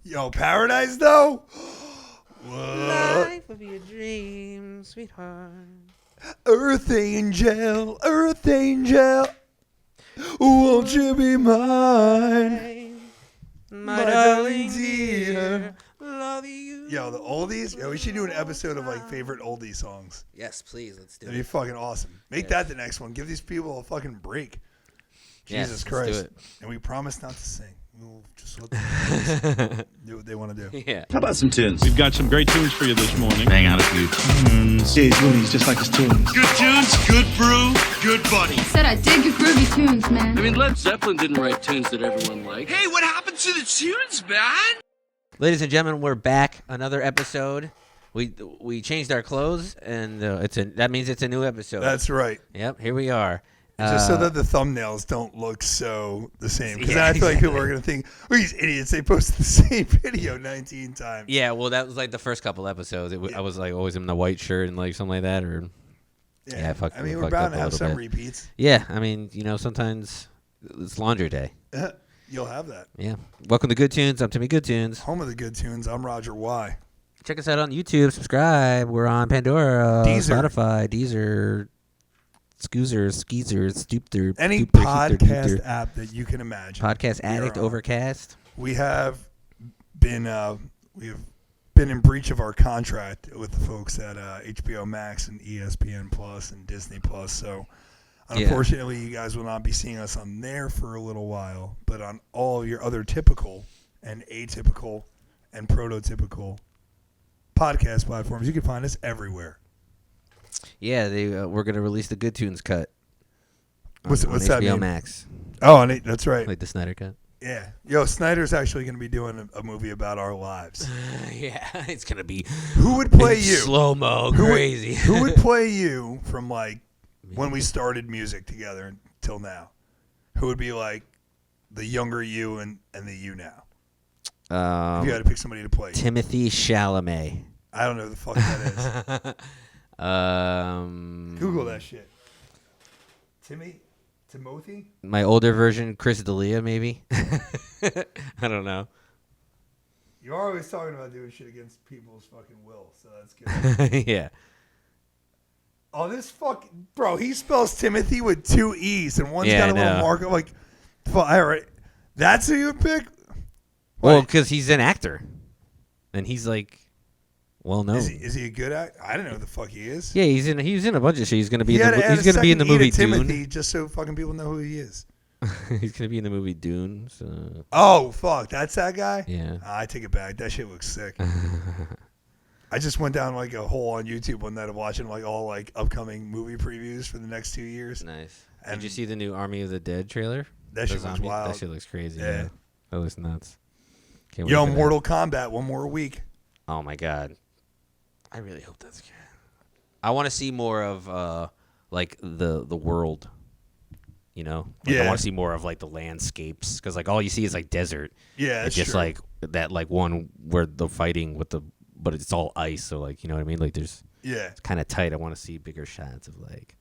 Yo, Paradise though. Life will be a dream, sweetheart. Earth angel, Earth angel, won't you be mine, my darling dear? Love you. Yo, the oldies. Yo, we should do an episode of like favorite oldie songs. Yes, please. Let's do That'd be it. fucking awesome. Make that the next one. Give these people a fucking break. Yes, Jesus let's Christ. do it. And we promise not to sing. We'll just let them do what they want to do. Yeah. How about some tunes? We've got some great tunes for you this morning. Bang out a few tunes. He's Looney's just like his tunes. Good tunes, good brew, good buddy. Said I dig your groovy tunes, man. I mean, Led Zeppelin didn't write tunes that everyone liked. Hey, what happened to the tunes, man? Ladies and gentlemen, we're back. Another episode. We changed our clothes, and that means it's a new episode. That's right. Yep, here we are. Just so that the thumbnails don't look so the same. Because Yeah, I feel like people are going to think, oh, these idiots, they posted the same video 19 times. Yeah, well, that was like the first couple episodes. I was like always in the white shirt and like something like that, or I mean, we're bound to have some repeats. Yeah, I mean, sometimes it's laundry day. You'll have that. Yeah. Welcome to Good Tunes. I'm Timmy Good Tunes. Home of the good tunes. I'm Roger Y. Check us out on YouTube. Subscribe. We're on Pandora, Deezer. Spotify, Deezer, Skeezer, Stoopter. Any Stoopter, podcast Stoopter. app that you can imagine. Podcast Addict, Overcast. We have been in breach of our contract with the folks at HBO Max and ESPN Plus and Disney Plus. So, unfortunately, you guys will not be seeing us on there for a little while. But on all your other typical and atypical and prototypical podcast platforms, you can find us everywhere. Yeah, we're going to release the Good Tunes cut. What's on that HBO mean? Max. Oh, that's right. Like the Snyder cut. Yeah. Yo, Snyder's actually going to be doing a movie about our lives. Yeah, it's going to be Who would play you? Slow-mo, crazy. Who would play you from like when we started music together until now? Who would be like the younger you and the you now? If you had to pick somebody to play. Timothee Chalamet. I don't know who the fuck that is. Google that shit. Timothy? My older version, Chris D'Elia, maybe. I don't know. You're always talking about doing shit against people's fucking will, so that's good. Yeah. Oh, this fucking... Bro, he spells Timothy with 2 E's, and one's got a little marker. Like, all right. That's who you would pick? Well, because he's an actor. And he's like... Well, no. Is he a good actor? I don't know who the fuck he is. Yeah, he's in a bunch of shit. He's gonna be in the movie movie Timothy, Dune. just so fucking people know who he is. He's gonna be in the movie Dune. So. Oh fuck, that's that guy. Yeah. I take it back. That shit looks sick. I just went down like a hole on YouTube one night of watching like all like upcoming movie previews for the next 2 years. Nice. And did you see the new Army of the Dead trailer? That shit looks wild. That shit looks crazy. Yeah. Yeah. That looks nuts. Can't Yo, wait for Mortal Kombat, one more week. Oh my god. I really hope that's good. I want to see more of like the world, I want to see more of like the landscapes because like all you see is like desert. Yeah, it's just true. like that like one where the fighting but it's all ice. So like you know what I mean? Like it's kind of tight. I want to see bigger shots of like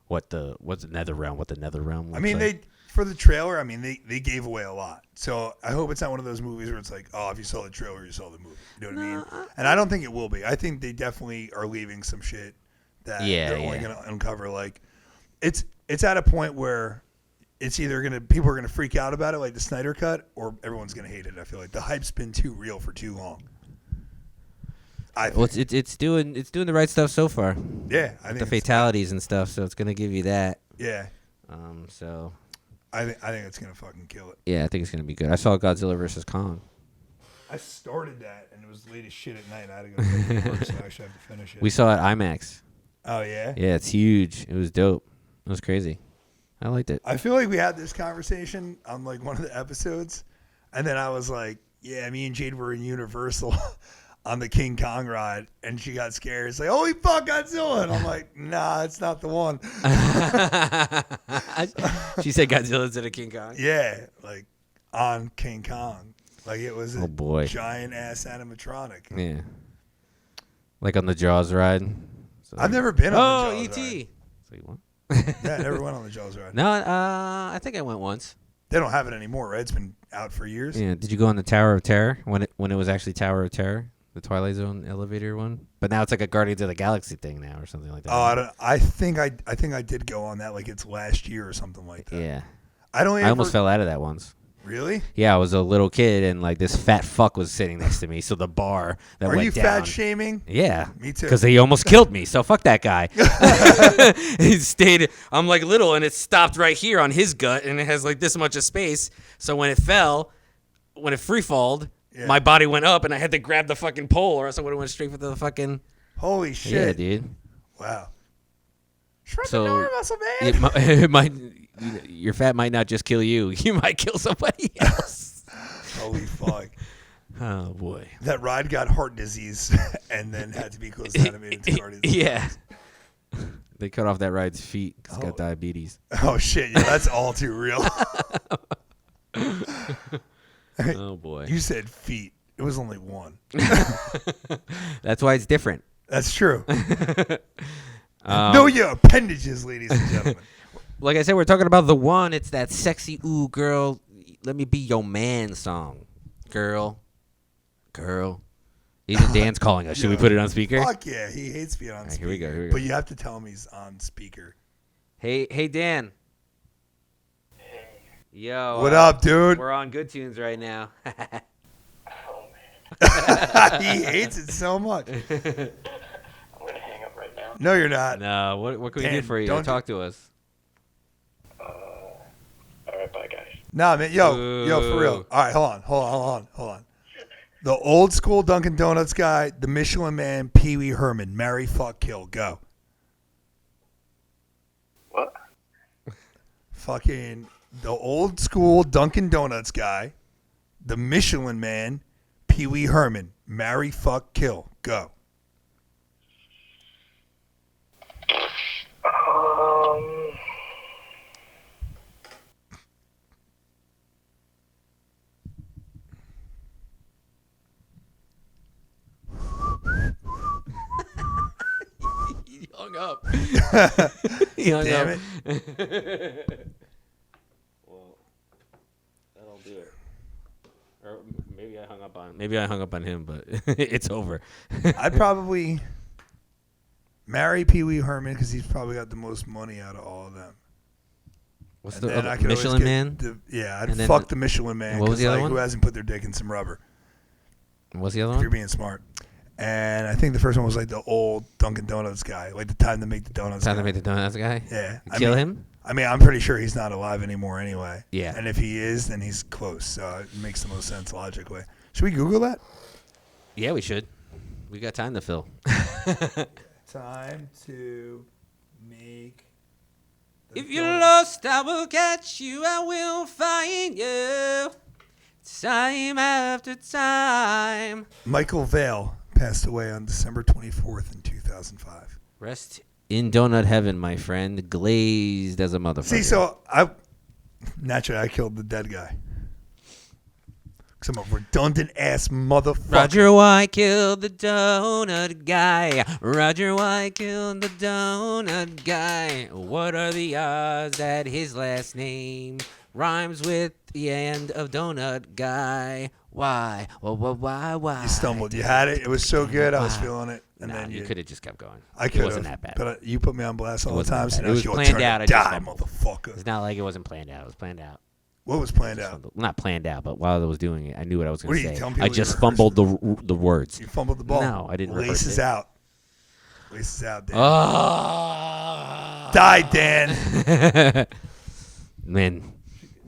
what's the nether realm. What the nether realm looks I mean, like. for the trailer, I mean they gave away a lot. So I hope it's not one of those movies where it's like, oh, if you saw the trailer, you saw the movie. You know what I mean? And I don't think it will be. I think they definitely are leaving some shit that they're only going to uncover. Like, it's at a point where it's either people are going to freak out about it, like the Snyder cut, or everyone's going to hate it. I feel like the hype's been too real for too long. Well, it's doing the right stuff so far. Yeah, I think the fatalities and stuff. So it's going to give you that. Yeah. So. I think it's gonna fucking kill it. Yeah, I think it's gonna be good. I saw Godzilla vs. Kong. I started that and it was late as shit at night. I had to go to work, so I actually have to finish it. We saw it IMAX. Oh yeah. Yeah, it's huge. It was dope. It was crazy. I liked it. I feel like we had this conversation on like one of the episodes, and then I was like, "Yeah, me and Jade were in Universal on the King Kong ride," and she got scared. It's like, "Holy fuck, Godzilla!" And I'm like, "Nah, it's not the one." She said Godzilla instead of King Kong. Yeah, like on King Kong, like it was a giant ass animatronic. Yeah, like on the Jaws ride. So I've never been on the Jaws E.T. ride. So you want? Yeah, I never went on the Jaws ride. No, I think I went once. They don't have it anymore, right? It's been out for years. Yeah. Did you go on the Tower of Terror when it was actually Tower of Terror, the Twilight Zone elevator one? But now it's like a Guardians of the Galaxy thing now, or something like that. Oh, I think I did go on that. Like it's last year or something like that. Yeah. I almost fell out of that once. Really? Yeah, I was a little kid, and like this fat fuck was sitting next to me. So the bar that Are went you down. fat shaming? Yeah, Me too. Because he almost killed me. So fuck that guy. He stayed. I'm like little, and it stopped right here on his gut, and it has like this much of space. So when it fell, when it free falled, my body went up, and I had to grab the fucking pole, or else I would have went straight for the fucking. Holy shit! Yeah, dude. Wow. So it might. Your fat might not just kill you. You might kill somebody else. Holy fuck. Oh, boy. That ride got heart disease and then had to be closed down and made into cardiac. Yeah. They cut off that ride's feet because it's got diabetes. Oh, shit. Yeah, that's all too real. Oh, boy. You said feet. It was only one. That's why it's different. That's true. Know your appendages, ladies and gentlemen. Like I said, we're talking about the one. It's that sexy, ooh, girl, let me be your man song. Girl. Even Dan's calling us. Should we put it on speaker? Fuck yeah. He hates being on speaker. Here we go. But you have to tell him he's on speaker. Hey, Dan. Hey. Yo. What up, dude? We're on Good Tunes right now. Oh, man. He hates it so much. I'm going to hang up right now. No, you're not. No, what can we do Dan, for you? don't Talk to us. All right, bye, guys. Nah, man. Yo, for real. All right, hold on. The old school Dunkin' Donuts guy, the Michelin Man, Pee Wee Herman. Marry, fuck, kill. Go. What? Fucking the old school Dunkin' Donuts guy, the Michelin Man, Pee Wee Herman. Marry, fuck, kill. Go. He hung up. He hung Damn up. it. Well, that'll do it. Or maybe I hung up on him, but it's over. I'd probably marry Pee Wee Herman because he's probably got the most money out of all of them. What's And the then I other, could always Michelin get Man? I'd And then fuck the Michelin Man. what was the other like, one? Who hasn't put their dick in some rubber? What's the other If you're one? being smart. And I think the first one was like the old Dunkin' Donuts guy, like the time to make the donuts. Time to guy. make the donuts guy? Yeah. Kill him? I mean, I'm pretty sure he's not alive anymore anyway. Yeah. And if he is, then he's close. So it makes the most sense logically. Should we Google that? Yeah, we should. We got time to fill. Time to make. If you're lost, I will catch you. I will find you. Time after time. Michael Vale passed away on December 24th in 2005. Rest in donut heaven, my friend. Glazed as a motherfucker. See, so naturally I killed the dead guy. Because I'm a redundant ass motherfucker. Roger White killed the donut guy. Roger White killed the donut guy. What are the odds that his last name rhymes with the end of donut guy? Why? Why? You stumbled. You had it. It was so good. I was feeling it. And Nah, then you could have just kept going. I could It wasn't that bad. But you put me on blast all the wasn't time. that So bad. now It was your planned turn out. to I just die, fumbled. motherfucker. It's not like it wasn't planned out. It was planned out. What was planned out? Not planned out, but while I was doing it, I knew what I was going What to are you say. telling people I you just rehearsed fumbled the words. You fumbled the ball. No, I didn't rehearse Laces it. out. Laces out, Dan. Oh. Die, Dan. Man,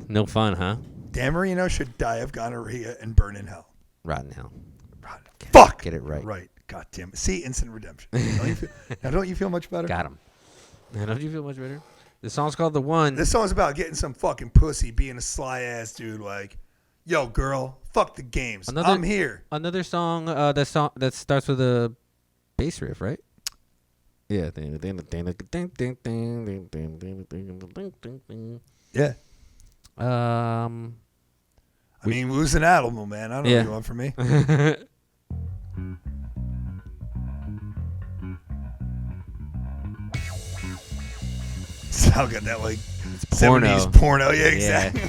no fun, huh? Dan Marino should die of gonorrhea and burn in hell. Rotten hell. Fuck. Get it right. Right. God damn it. See, instant redemption. Don't you feel much better? Got him. Now, don't you feel much better? The song's called The One. This song's about getting some fucking pussy, being a sly ass dude. Like, yo, girl, fuck the games. I'm here. Another song that starts with a bass riff, right? Yeah. Yeah. I mean, it was an animal, man. I don't know what you want from me. Sound got that like 70s porno. Yeah, exactly.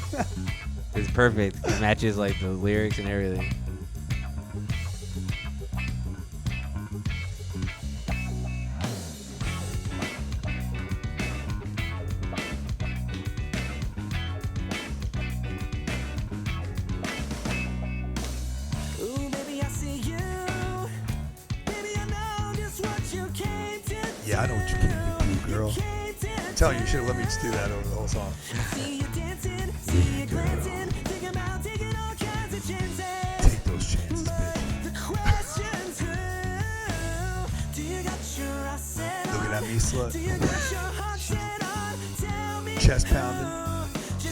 It's perfect. It matches like the lyrics and everything. Yeah, I know what you came to do, girl. I'm telling you, you should have let me just do that over the whole song. Take those chances, bitch. Looking at me, slut. Chest pounding.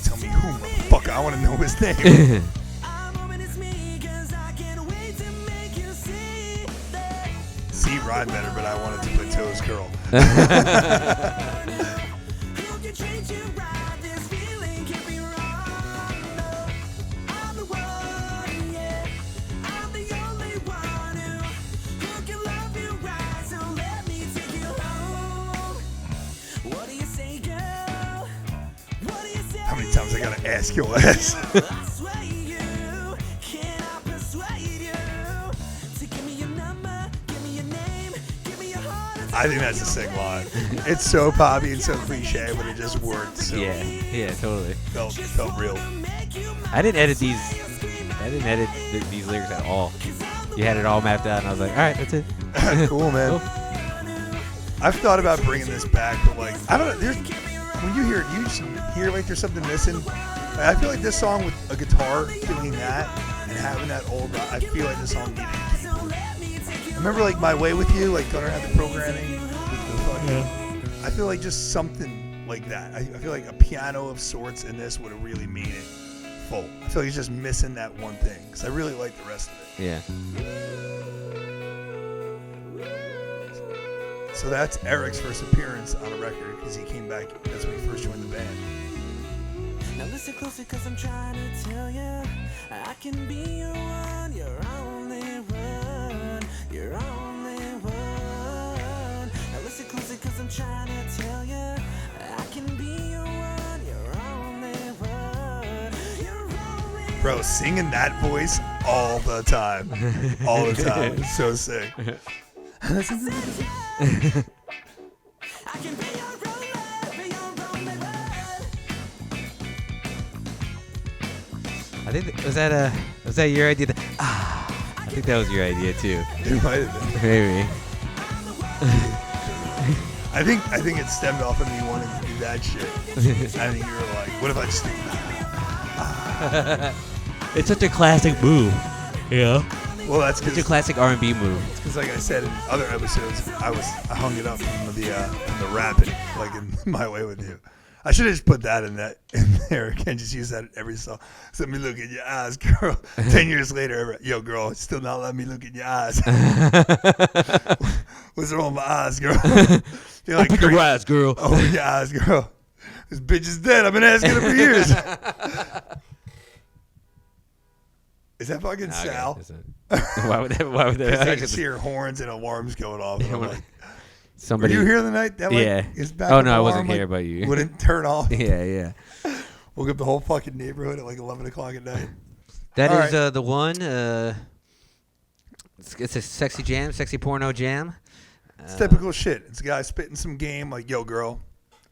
Tell me who, motherfucker. I want to know his name. See, rhyme better, but I wanted to put toes curl. How many times I gotta ask your ass? I think that's a sick line. It's so poppy and so cliche, but it just worked. So Yeah, totally. Felt real. I didn't edit these lyrics at all. You had it all mapped out, and I was like, all right, that's it. Cool, man. Cool. I've thought about bringing this back, but like, I don't know. When you hear it, you just hear like there's something missing. I feel like this song with a guitar doing that and having that old, I feel like this song needed a keyboard. Remember like My Way With You, like Gunnar had the programming with the fucking, I feel like just something like that. I feel like a piano of sorts in this would have really made it full. I feel like he's just missing that one thing because I really like the rest of it. Yeah. So that's Eric's first appearance on a record because he came back. That's when he first joined the band. Now listen closely cause I'm trying to tell you I can be your one, your only one, your only one. Now listen closely cause I'm trying to tell you I can be your one, your only one, your only one. Bro, singing that voice all the time. All the time. It's so sick. I can be your only one. I think was that your idea? I think that was your idea too. It might have been. Maybe. I think it stemmed off of me wanting to do that shit. I think you were like, what if I just do It's such a classic move. Yeah. Well, that's Such a because, classic R&B move. like I said in other episodes, I hung it up from the rapping, like in My Way With You. I should have just put that in there. I can't just use that in every song. So let me look in your eyes, girl. 10 years later, yo, girl, still not let me look in your eyes. What's wrong with my eyes, girl? You're like, Open your eyes, girl. Open your eyes, girl. This bitch is dead. I've been asking her for years. Is that fucking Sal? Why would that? I just hear horns and alarms going off. And I'm like, somebody. were you here the night that Yeah. back Oh up no, I alarm, wasn't here about you. Wouldn't turn off. Yeah. Woke up the whole fucking neighborhood at like 11 o'clock at night. That All is right. the one. It's a sexy jam, sexy porno jam. It's typical shit. It's a guy spitting some game like, yo, girl,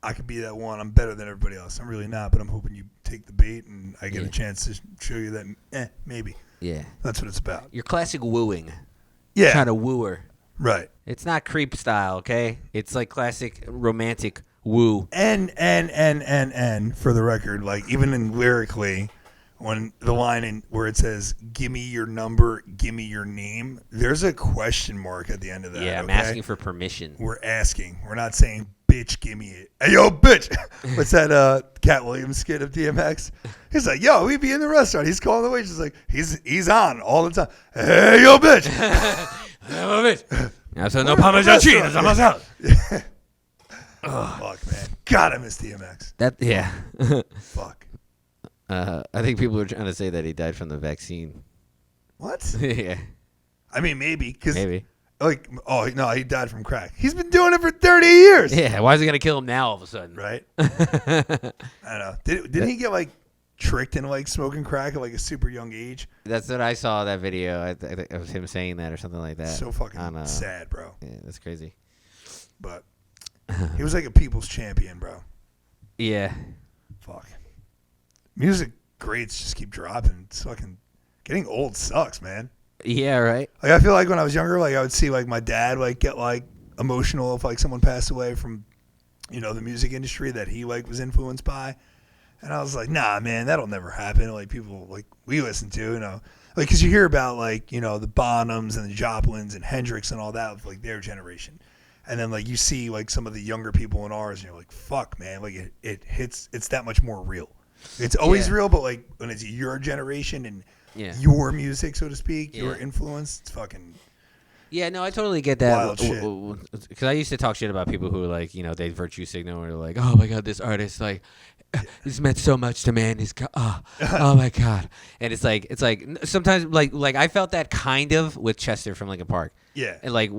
I could be that one. I'm better than everybody else. I'm really not, but I'm hoping you take the bait and I get a chance to show you that, maybe. Yeah. That's what it's about. Your classic wooing. Yeah. Trying to woo her. Right. It's not creep style, okay? It's like classic romantic woo. And for the record, like even in lyrically, when the line in where it says, give me your number, give me your name, there's a question mark at the end of that. Yeah, I'm okay? asking for permission. We're asking. We're not saying, bitch, give me it. Hey, yo, bitch. What's that Cat Williams skit of DMX? He's like, yo, we be in the restaurant. He's calling the waitress. Like, he's on all the time. Hey, yo, bitch. So no Parmesan cheese. I'm out. Fuck, man. God, I miss DMX. Yeah. Fuck. I think people are trying to say that he died from the vaccine. What? Yeah. I mean, maybe. Cause, Maybe. Like, oh, no, he died from crack. He's been doing it for 30 years. Yeah, why is he going to kill him now all of a sudden? Right? I don't know. Didn't he get, like, tricked into like smoking crack at like a super young age. That's what I saw that video. I think it was him saying that or something like that. So fucking sad, bro. Yeah, that's crazy. But he was like a people's champion, bro. Yeah. Fuck. Music greats just keep dropping. It's fucking getting old sucks, man. Yeah, right. Like I feel like when I was younger, like I would see like my dad like get like emotional if like someone passed away from, the music industry that he like was influenced by, and I was like, nah, man, that'll never happen. Like people like we listen to, like because you hear about like the Bonhams and the Joplins and Hendrix and all that of like their generation, and then like you see like some of the younger people in ours, and you're like, fuck, man, like it hits, it's that much more real. It's always real, but like when it's your generation and your music, so to speak, your influence, it's fucking. Yeah, no, I totally get that. Wild shit. Because I used to talk shit about people who like, they virtue signal or like, oh my god, this artist like, this meant so much to me. And he's oh my god, and it's like sometimes like I felt that kind of with Chester from Linkin Park. Yeah, and like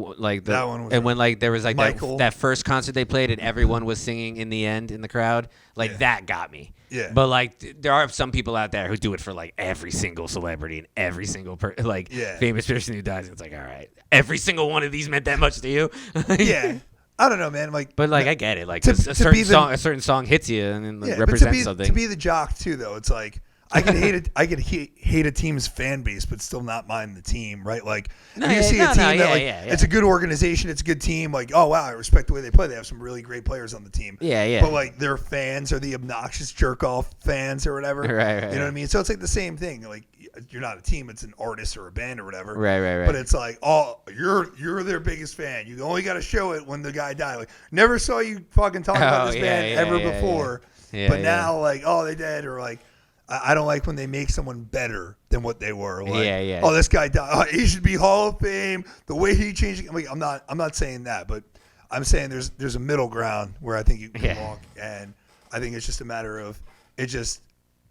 that one was and when like there was like Michael. that first concert they played and everyone was singing in the end in the crowd, like that got me. Yeah, but like there are some people out there who do it for like every single celebrity and every single famous person who dies. It's like, all right, every single one of these meant that much to you. Yeah. I don't know, man. Like, but like I get it. Like a certain song hits you and then represents something. To be the jock too, though, it's like I could hate it. I could hate a team's fan base, but still not mind the team, right? Like, you see a team that it's a good organization, it's a good team. Like, oh wow, I respect the way they play. They have some really great players on the team. Yeah, yeah. But like their fans are the obnoxious jerk off fans or whatever. Right. You know what I mean? So it's like the same thing. Like you're not a team; it's an artist or a band or whatever. Right. But it's like, oh, you're their biggest fan. You only got to show it when the guy died. Like, never saw you fucking talk about this band ever before. Yeah, but now, like, oh, they dead, or like, I don't like when they make someone better than what they were. Like, oh, this guy died. Oh, he should be Hall of Fame. The way he changed. Like, I'm not saying that, but I'm saying there's a middle ground where I think you can walk, and I think it's just a matter of it's just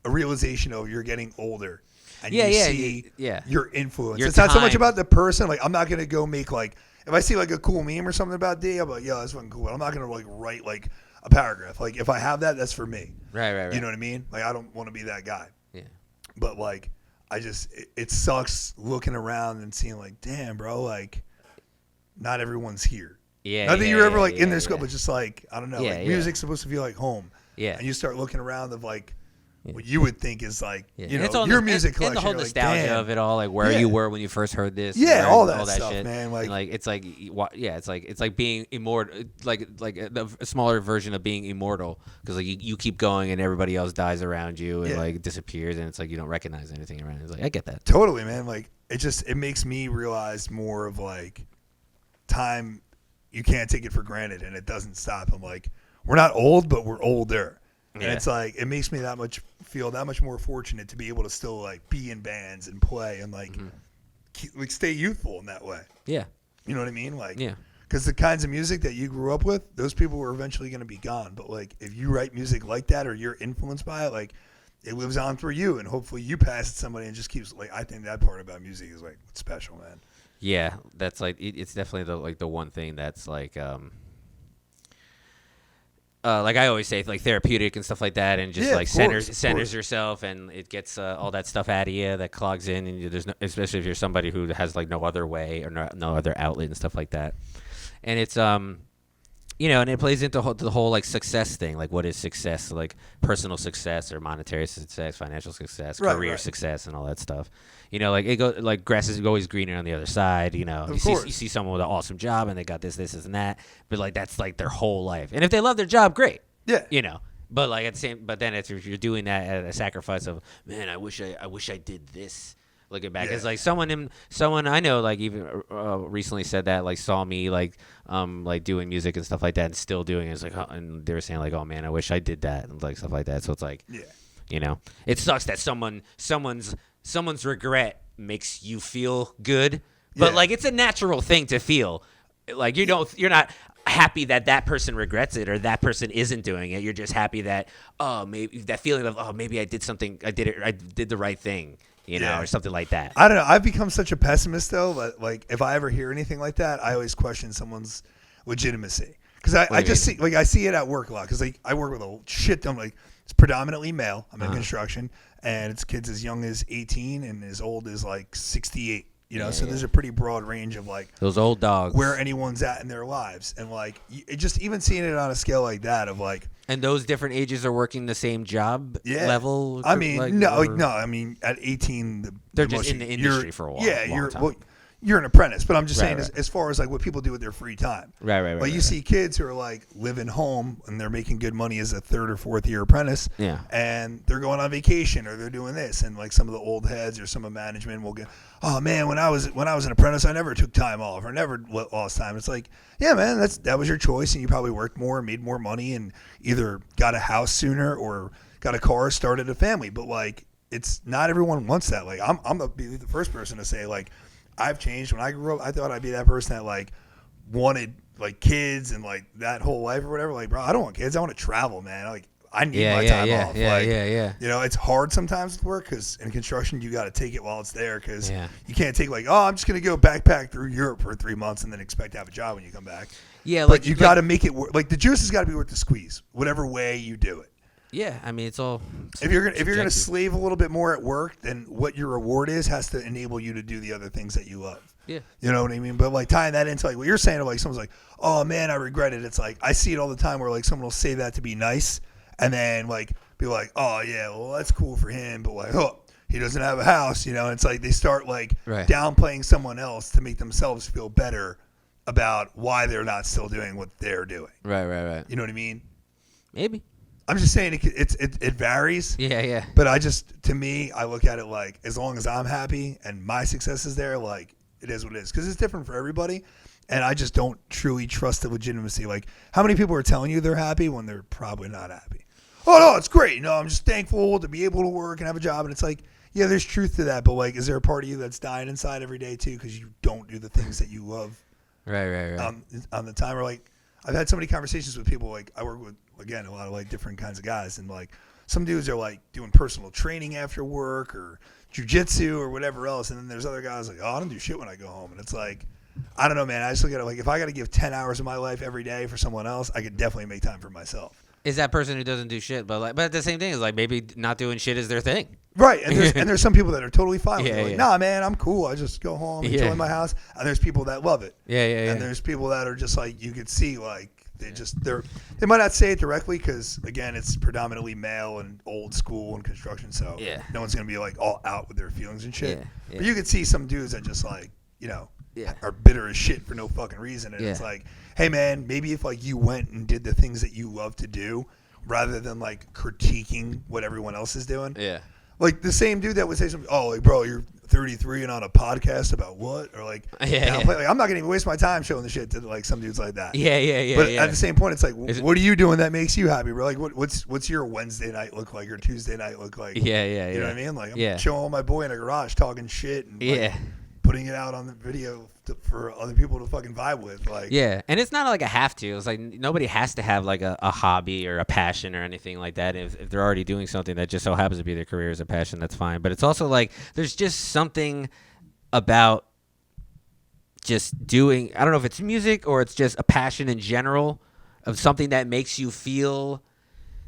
a realization of you're getting older. And you see your influence. It's not so much about the person. Like, I'm not going to go make, like, if I see, like, a cool meme or something about D, I'm like, yeah, that's fucking cool. But I'm not going to, like, write, like, a paragraph. Like, if I have that, that's for me. Right. You know what I mean? Like, I don't want to be that guy. Yeah. But, like, it sucks looking around and seeing, like, damn, bro, like, not everyone's here. Yeah. Not that you're ever, like, in their scope, but just, like, I don't know. Like, music's supposed to feel like home. Yeah. And you start looking around of, like, what you would think is like, your music collection. And the whole nostalgia of it all, like where you were when you first heard this. Yeah, all that stuff, shit. Man. Like it's like being immortal, like a smaller version of being immortal, because like you keep going and everybody else dies around you and like disappears, and it's like you don't recognize anything around. It's like I get that. Totally, man. Like it makes me realize more of like time. You can't take it for granted, and it doesn't stop. I'm like, we're not old, but we're older. And it's like it makes me feel that much more fortunate to be able to still like be in bands and play and like stay youthful in that way. Yeah, you know what I mean? Like, because the kinds of music that you grew up with, those people were eventually going to be gone. But like if you write music like that or you're influenced by it, like it lives on through you, and hopefully you pass it to somebody and just keeps like. I think that part about music is like special, man. Yeah, that's like it's definitely the one thing that's like I always say, like therapeutic and stuff like that, and just like centers yourself, and it gets all that stuff out of you that clogs in, and there's especially if you're somebody who has like no other way or no other outlet and stuff like that, and it's and it plays into the whole like success thing, like what is success, like personal success or monetary success, financial success, career success, and all that stuff. Like it goes like grass is always greener on the other side. You see someone with an awesome job and they got this, and that, but like that's like their whole life. And if they love their job, great. Yeah. But like at the same, but then if you're doing that at a sacrifice of, man, I wish I did this. Looking back, it's like someone I know, like even recently said that, like saw me like doing music and stuff like that, and still doing it. It's like, and they were saying like, oh man, I wish I did that, and like stuff like that. So it's like, it sucks that someone's regret makes you feel good, but like it's a natural thing to feel. Like you're not happy that person regrets it or that person isn't doing it. You're just happy that maybe that feeling of maybe I did something, I did the right thing. Or something like that. I don't know. I've become such a pessimist, though. But like, if I ever hear anything like that, I always question someone's legitimacy. Because I just see, like, I see it at work a lot. Because like, I work with a shit ton, like, It's predominantly male. I'm in construction, and it's kids as young as 18 and as old as like 68. You know, so there's a pretty broad range of like those old dogs, where anyone's at in their lives, and like just even seeing it on a scale like that of like. And those different ages are working the same job level. I mean, no. I mean, at 18, they're just in the industry for a while. Yeah, you're an apprentice, but I'm just saying as far as like what people do with their free time. Right. Like you see kids who are like living home and they're making good money as a 3rd or 4th year apprentice. Yeah. And they're going on vacation or they're doing this, and like some of the old heads or some of management will go, "Oh man, when I was an apprentice, I never took time off or never lost time." It's like, yeah, man, that was your choice, and you probably worked more, made more money, and either got a house sooner or got a car, started a family. But like, it's not everyone wants that. Like, I'm the first person to say like. I've changed. When I grew up, I thought I'd be that person that like wanted like kids and like that whole life or whatever. Like, bro, I don't want kids. I want to travel, man. Like, I need my time off. Yeah. You know, it's hard sometimes with work because in construction you got to take it while it's there because you can't take like, oh, I'm just gonna go backpack through Europe for 3 months and then expect to have a job when you come back. Yeah, but you got to make it work. Like the juice has got to be worth the squeeze, whatever way you do it. Yeah, I mean, it's all. If you're gonna slave a little bit more at work, then what your reward has to enable you to do the other things that you love. Yeah, you know what I mean. But like tying that into like what you're saying, of like someone's like, "Oh man, I regret it." It's like I see it all the time where like someone will say that to be nice, and then like be like, "Oh yeah, well that's cool for him," but like, "Oh, he doesn't have a house," you know. And it's like they start like downplaying someone else to make themselves feel better about why they're not still doing what they're doing. Right. You know what I mean? Maybe. I'm just saying it varies. Yeah. But to me, I look at it like as long as I'm happy and my success is there, like it is what it is. Because it's different for everybody. And I just don't truly trust the legitimacy. Like how many people are telling you they're happy when they're probably not happy? Oh, no, it's great. You know, I'm just thankful to be able to work and have a job. And it's like, yeah, there's truth to that. But like, is there a part of you that's dying inside every day too because you don't do the things that you love? Right. On the time, or like, I've had so many conversations with people. Like I work with, again, a lot of like different kinds of guys, and like some dudes are like doing personal training after work or jujitsu or whatever else, and then there's other guys like, oh, I don't do shit when I go home, and it's like, I don't know, man. I just look at it like if I got to give 10 hours of my life every day for someone else, I could definitely make time for myself. Is that person who doesn't do shit, but the same thing is like maybe not doing shit is their thing. Right, and there's some people that are totally fine with it. Like, yeah. nah, man, I'm cool. I just go home, enjoy my house. And there's people that love it. Yeah. And there's people that are just like, you could see like they might not say it directly because again, it's predominantly male and old school and construction. So no one's gonna be like all out with their feelings and shit. Yeah. But you could see some dudes that just like, you know, are bitter as shit for no fucking reason. And it's like, hey man, maybe if like you went and did the things that you love to do rather than like critiquing what everyone else is doing. Yeah. Like the same dude that would say something, oh, like, bro, you're 33 and on a podcast about what? Or like, like I'm not going to even waste my time showing the shit to like some dudes like that. Yeah. But at the same point, it's like, what are you doing that makes you happy, bro? Like, what's your Wednesday night look like? Your Tuesday night look like? Yeah. You know what I mean? Like, I'm chilling with my boy in a garage talking shit and like, putting it out on the video for other people to fucking vibe with. Like, and it's not like a have to. It's like nobody has to have like a hobby or a passion or anything like that. If they're already doing something that just so happens to be their career as a passion, that's fine. But it's also like there's just something about just doing, I don't know if it's music or it's just a passion in general of something that makes you feel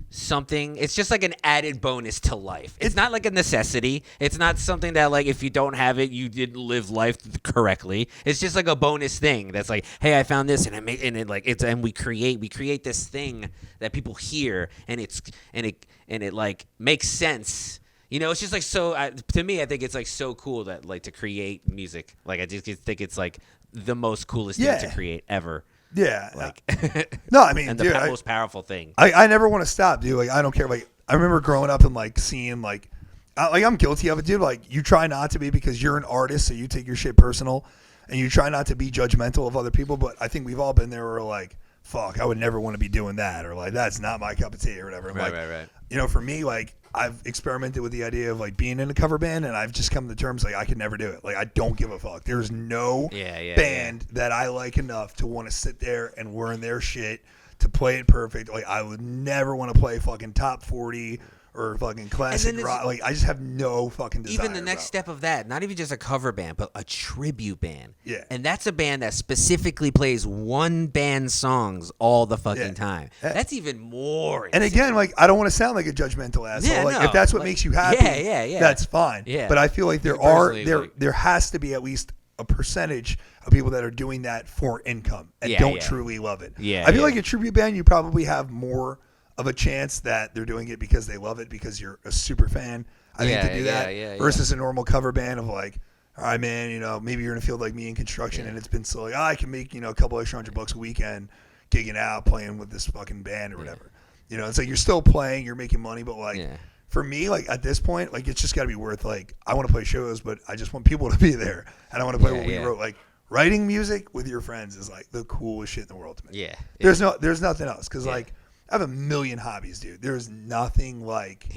something. It's just like an added bonus to life. It's not like a necessity. It's not something that like if you don't have it, you didn't live life correctly. It's just like a bonus thing that's like, hey, I found this and we create this thing that people hear and it like makes sense. You know, it's just like so. To me, I think it's like so cool that like to create music. Like I just think it's like the most coolest thing to create ever. Yeah. Like, no, I mean, and the dude, most powerful thing. I never want to stop, dude. Like, I don't care. Like, I remember growing up and like seeing like I'm guilty of it, dude. Like, you try not to be because you're an artist, so you take your shit personal, and you try not to be judgmental of other people. But I think we've all been there where we're like, fuck, I would never want to be doing that, or like that's not my cup of tea, or whatever. Right. You know, for me, like I've experimented with the idea of like being in a cover band, and I've just come to terms like I could never do it. Like I don't give a fuck. There's no band that I like enough to want to sit there and learn their shit to play it perfect. Like I would never want to play fucking top 40 or fucking classic rock. Like, I just have no fucking desire. Even the next step of that, not even just a cover band, but a tribute band. Yeah. And that's a band that specifically plays one band songs all the fucking time. Yeah. That's even more And insane. again, like, I don't want to sound like a judgmental asshole. Yeah, like, no, if that's what like, makes you happy, yeah. that's fine. Yeah. But I feel like there has to be at least a percentage of people that are doing that for income and don't truly love it. Yeah, I feel like a tribute band, you probably have more of a chance that they're doing it because they love it, because you're a super fan. I think to do that versus a normal cover band of like, all right, man, you know, maybe you're in a field like me in construction and it's been so like, I can make, you know, a couple extra $100 a weekend gigging out, playing with this fucking band or whatever. You know, it's like you're still playing, you're making money, but like for me, like at this point, like it's just got to be worth, like, I want to play shows, but I just want people to be there and I want to play what we wrote. Like, writing music with your friends is like the coolest shit in the world to me. Yeah. There's nothing else, because like I have a million hobbies, dude. There's nothing like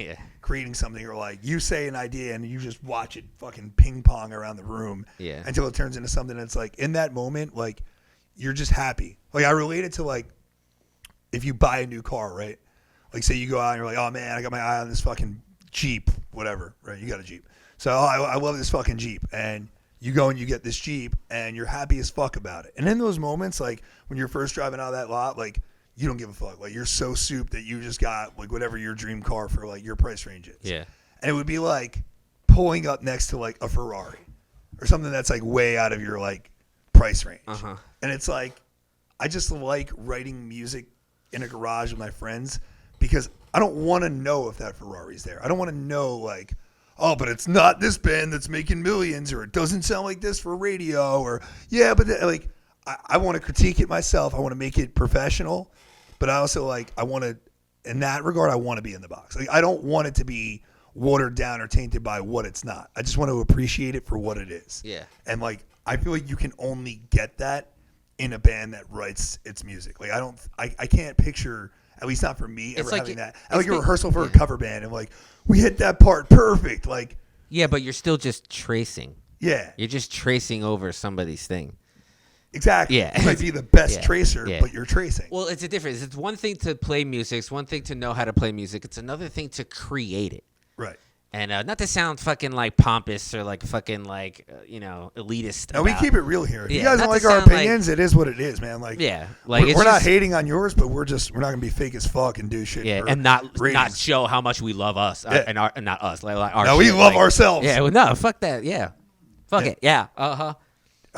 creating something, or like you say an idea and you just watch it fucking ping pong around the room until it turns into something that's like, in that moment, like, you're just happy. Like, I relate it to like if you buy a new car, right? Like, say you go out and you're like, oh man, I got my eye on this fucking Jeep, whatever, right? You got a Jeep. So I love this fucking Jeep, and you go and you get this Jeep and you're happy as fuck about it. And in those moments, like when you're first driving out of that lot, like, you don't give a fuck. Like, you're so soup that you just got like whatever your dream car for like your price range is. Yeah. And it would be like pulling up next to like a Ferrari or something that's like way out of your like price range. Uh-huh. And it's like, I just like writing music in a garage with my friends, because I don't want to know if that Ferrari's there. I don't want to know like, oh, but it's not this band that's making millions, or it doesn't sound like this for radio, or but like, I want to critique it myself. I want to make it professional, but I also like, I want to, in that regard, I want to be in the box. Like, I don't want it to be watered down or tainted by what it's not. I just want to appreciate it for what it is. Yeah. And like, I feel like you can only get that in a band that writes its music. Like, I can't picture, at least not for me, ever like having that. I like a rehearsal for a cover band and like, we hit that part perfect. Like, yeah, but you're still just tracing. Yeah. You're just tracing over somebody's thing. Exactly. Yeah. You might be the best tracer, but you're tracing. Well, it's a difference. It's one thing to play music. It's one thing to know how to play music. It's another thing to create it. Right. And not to sound fucking like pompous or like fucking like, elitist. No, we keep it real here. If you Yeah, guys not don't like to our sound opinions, it is what it is, man. Like, like we're not hating on yours, but we're not gonna be fake as fuck and do shit. Yeah, for and not ratings. show how much we love us and not us. Like our no, we shit, love like, ourselves. Yeah, well, no, fuck that. Yeah, fuck it. Yeah,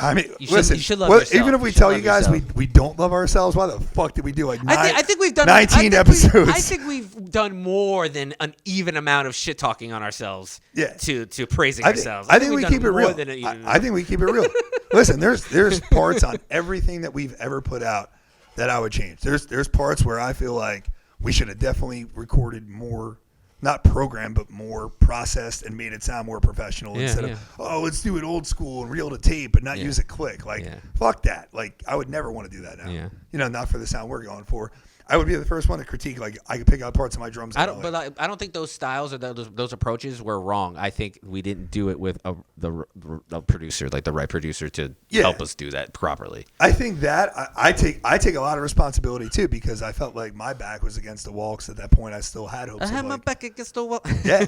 I mean, you should love yourself. even if we tell you guys we don't love ourselves, why the fuck did we do like I think we've done 19 episodes? I think we've done more than an even amount of shit talking on ourselves. Yeah. To praising ourselves. I think we we've keep done it real. more than an even I think we keep it real. Listen, there's parts on everything that we've ever put out that I would change. There's parts where I feel like we should have definitely recorded more. Not programmed, but more processed and made it sound more professional instead of, oh, let's do it old school and reel to tape and not use a click. Like, fuck that. Like, I would never want to do that now. Yeah. You know, not for the sound we're going for. I would be the first one to critique. Like, I could pick out parts of my drums. I don't think those styles or those approaches were wrong. I think we didn't do it with the producer, like the right producer, to help us do that properly. I think that I take a lot of responsibility too, because I felt like my back was against the wall. Because at that point, I still had hopes. I had my back against the wall. Yeah,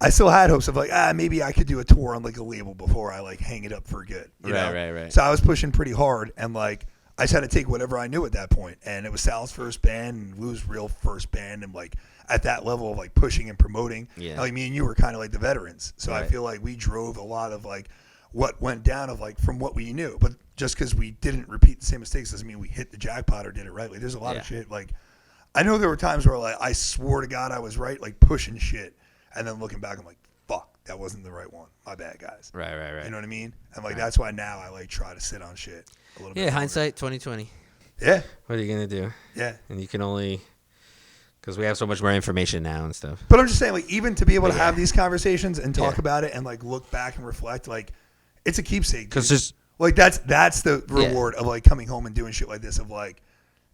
I still had hopes of like, maybe I could do a tour on like a label before I like hang it up for good. You know? Right. So I was pushing pretty hard, and like, I just had to take whatever I knew at that point. And it was Sal's first band and Lou's real first band. And like at that level of like pushing and promoting, like me and you were kind of like the veterans. So I feel like we drove a lot of like what went down of like from what we knew. But just because we didn't repeat the same mistakes doesn't mean we hit the jackpot or did it right. Like, there's a lot of shit. Like, I know there were times where like I swore to God I was right, like pushing shit. And then looking back, I'm like, fuck, that wasn't the right one. My bad, guys. Right. You know what I mean? And like, that's why now I like try to sit on shit a little bit. Yeah, longer. hindsight 2020. Yeah. What are you gonna do? Yeah. And you can only, because we have so much more information now and stuff. But I'm just saying, like, even to be able to have these conversations and talk about it and like look back and reflect, like, it's a keepsake. Because there's like that's the reward of like coming home and doing shit like this. Of like,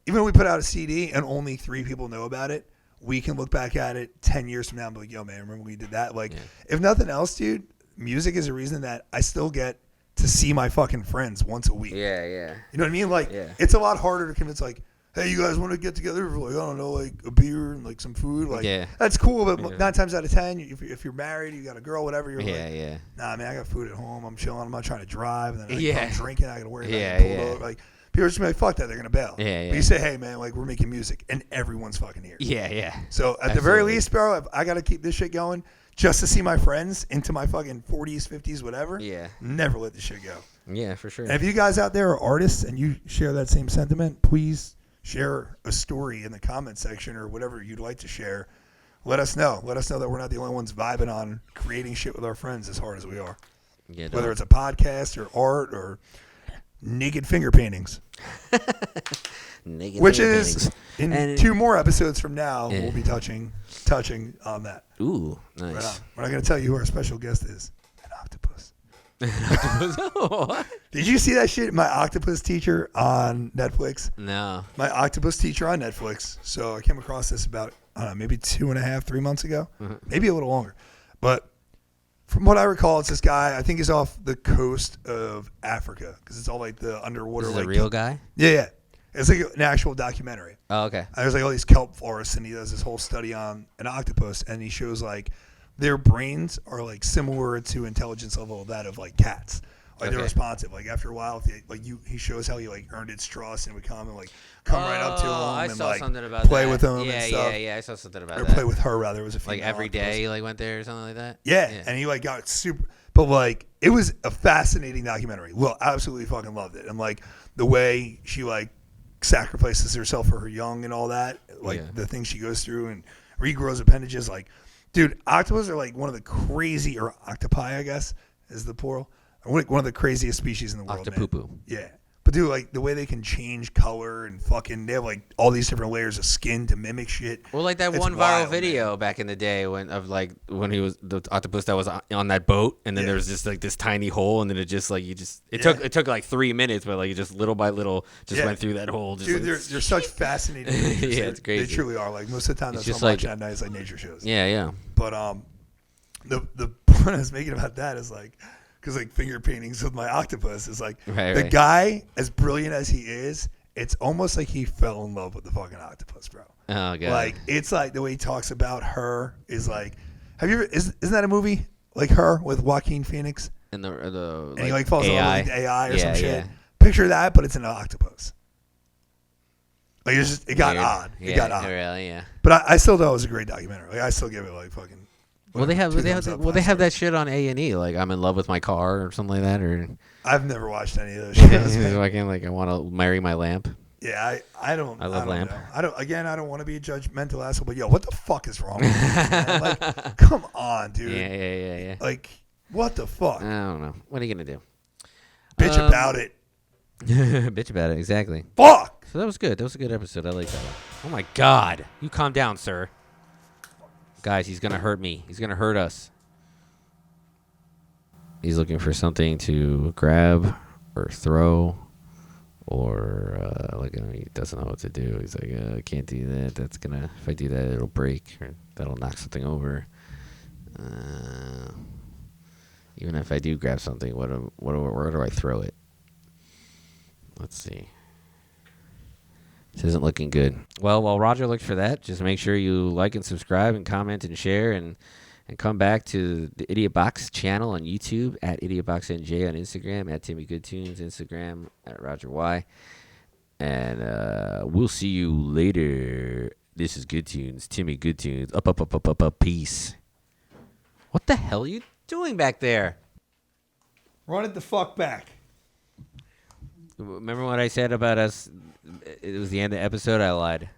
even when we put out a CD and only 3 people know about it, we can look back at it 10 years from now and be like, yo, man, remember we did that? Like, if nothing else, dude, music is a reason that I still get to see my fucking friends once a week. Yeah. You know what I mean? Like, it's a lot harder to convince, like, hey, you guys want to get together for like, I don't know, like a beer and like some food? Like, Yeah. that's cool. But 9 times out of 10, if you're married, you got a girl, whatever, you're Yeah, like, yeah. nah, man, I got food at home. I'm chilling. I'm not trying to drive. And then Yeah. I'm drinking. I got to worry about Yeah, getting pulled yeah. over. Like, people are just gonna be like, fuck that. They're gonna bail. Yeah, yeah. But you say, hey, man, like we're making music, and everyone's fucking here. Yeah, yeah. So at the very Absolutely. least, bro, if I got to keep this shit going just to see my friends into my fucking 40s, 50s, whatever. Yeah. Never let the shit go. Yeah, for sure. And if you guys out there are artists and you share that same sentiment, please share a story in the comment section or whatever you'd like to share. Let us know. Let us know that we're not the only ones vibing on creating shit with our friends as hard as we are. Yeah, Whether it's a podcast or art or naked finger paintings. Naked Which finger is paintings. in 2 more episodes from now, we'll be touching on that. Ooh, Right nice. on. We're not going to tell you who our special guest is. An octopus. What? Did you see that shit? My octopus teacher on Netflix. No. My octopus teacher on Netflix. So I came across this about, I don't know, maybe 2.5, 3 months ago. Maybe a little longer. But from what I recall, it's this guy. I think he's off the coast of Africa because it's all like the underwater. This is like a real guy? Yeah, yeah. It's like an actual documentary. Oh, okay. And there's like all these kelp forests, and he does this whole study on an octopus, and he shows like their brains are like similar to intelligence level of that of like cats. Like they're Okay. responsive. Like after a while, he shows how he like earned its trust and would come and like come right up to him I and saw like something about play that. with him Yeah, and stuff. yeah. I saw something about Or that. play with her rather. It was a Like female every octopus. day, he like went there or something like that. Yeah, and he like got super. But like it was a fascinating documentary. Well, absolutely fucking loved it. And like the way she like sacrifices herself for her young and all that, like Yeah. the things she goes through and regrows appendages. Like, dude, octopus are like one of the crazy, or octopi, I guess is the plural. Like one of the craziest species in the world. Man. Octopoopoo. Yeah. But dude, like the way they can change color and fucking, they have like all these different layers of skin to mimic shit. Well, like that It's one viral wild, video back in the day when he was the octopus that was on that boat, and then there was just like this tiny hole, and then it just like it took like 3 minutes, but like it just little by little just went through that hole. Just Dude, like, they're such fascinating creatures. Yeah, it's crazy. They truly are. Like most of the time, It's that's just what I'm like- watching at night is like nature shows. yeah. But the point I was making about that is like, because like finger paintings with my octopus is like the Right. guy, as brilliant as he is, it's almost like he fell in love with the fucking octopus, bro. Oh god. Like it's like the way he talks about her is like, have you ever? Isn't that a movie like Her with Joaquin Phoenix? and the And he like falls in love with the AI or Yeah, some shit. yeah. Picture that, but it's an octopus. Like it got Weird. odd. It Yeah, got odd. Really, yeah. But I still thought it was a great documentary. Like I still give it like fucking. Well, they have 2 thumbs up, 5 that stars. shit on A&E, like I'm in love with my car or something like that, or I've never watched any of those shows. I want to marry my lamp. Yeah, I don't. I love don't Lamp. know. I don't want to be a judgmental asshole, but yo, what the fuck is wrong with you, man? Like, come on, dude. Yeah. Like, what the fuck? I don't know. What are you gonna do? Bitch about it. Bitch about it, exactly. Fuck. So that was good. That was a good episode. I like that one. Oh my god. You calm down, sir. Guys, he's gonna hurt me. He's gonna hurt us. He's looking for something to grab or throw, or he doesn't know what to do. He's like, I can't do that. That's gonna, if I do that, it'll break, or that'll knock something over. Even if I do grab something, where do I throw it? Let's see. This isn't looking good. Well, while Roger looks for that, just make sure you like and subscribe and comment and share, and come back to the Idiot Box channel on YouTube, at IdiotBoxNJ on Instagram, at Timmy Goodtunes Instagram, at Roger Y. And we'll see you later. This is Goodtunes, Timmy Goodtunes. Up, peace. What the hell are you doing back there? Run it the fuck back. Remember what I said about us? It was the end of the episode. I lied.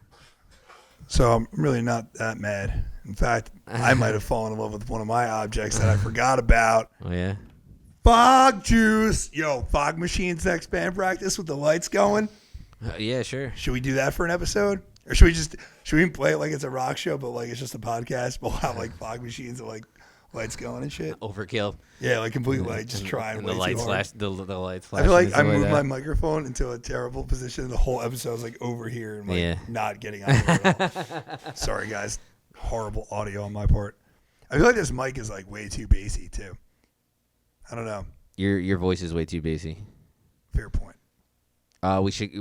So I'm really not that mad. In fact, I might have fallen in love with one of my objects that I forgot about. Oh, yeah? Fog juice. Yo, fog machines next band practice with the lights going. Yeah, sure. Should we do that for an episode? Or should we play it like it's a rock show, but like it's just a podcast? We'll have like fog machines and like lights going and shit. Overkill. Yeah, like complete light, just trying And way the lights too hard. flash. The lights flash. I feel like I moved my microphone into a terrible position. The whole episode was like over here and like not getting out of it at all. Sorry, guys. Horrible audio on my part. I feel like this mic is like way too bassy too. I don't know. Your voice is way too bassy. Fair point. We should.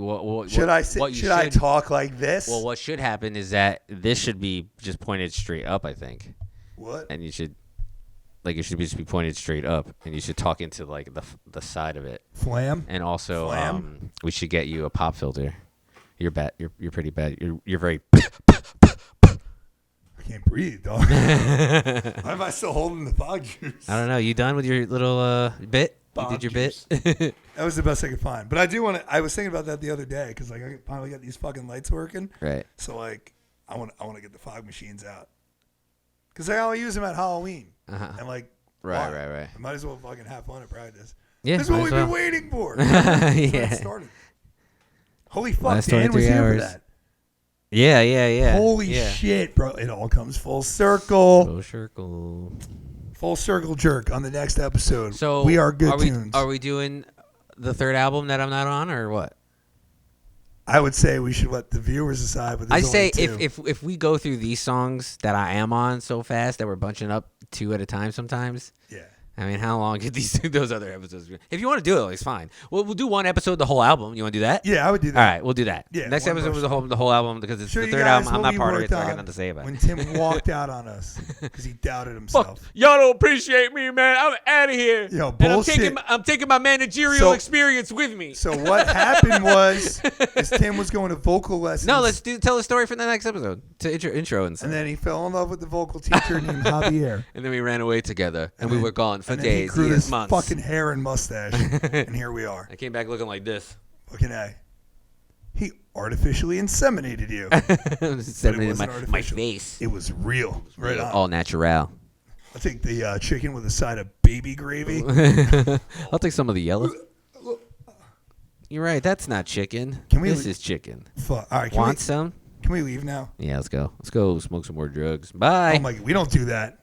Should I talk like this? Well, what should happen is that this should be just pointed straight up, I think. What? And you should, like, it should just be pointed straight up, and you should talk into like the side of it. Flam. And also, we should get you a pop filter. You're bad. You're pretty bad. You're very. I can't breathe, dog. Why am I still holding the fog juice? I don't know. You done with your little bit? You did your bit? That was the best I could find. But I do want to. I was thinking about that the other day because like I finally got these fucking lights working. Right. So like I want to get the fog machines out because I only use them at Halloween. And like Right. I might as well fucking have fun at practice. Yeah. This is what we've been waiting for. Yeah. Started. Holy fuck, Last Dan was 23 here hours. for that. Yeah. Holy shit, bro! It all comes full circle. Full circle. Jerk on the next episode. So we are good tunes. Are we doing the third album that I'm not on, or what? I would say we should let the viewers decide. But I say only two. if we go through these songs that I am on so fast that we're bunching up 2 at a time sometimes. Yeah. I mean, how long could those other episodes? If you want to do it, it's fine. We'll do one episode, the whole album. You want to do that? Yeah, I would do that. All right, we'll do that. Yeah, Next one episode was version. the whole album because it's Show the you third guys album. I'm what not we part of it, worked so I got on nothing to say about when it. Tim walked out on us because he doubted himself. Y'all don't appreciate me, man. I'm out of here. Yo, and bullshit. I'm taking my managerial experience with me. So what happened was Tim was going to vocal lessons. No, let's tell the story for the next episode to intro and stuff. And then he fell in love with the vocal teacher named Javier. And then we ran away together, and we were gone for And then he days, grew years, his months. fucking hair and mustache, and here we are. I came back looking like this. Fucking A. He artificially inseminated you. Inseminated my artificial. face. It was real. Right on. All natural. I'll take the chicken with a side of baby gravy. I'll take some of the yellow. You're right. That's not chicken. This is chicken. Fuck. All right. Want some? Can we leave now? Yeah, let's go. Let's go smoke some more drugs. Bye. Oh my! We don't do that.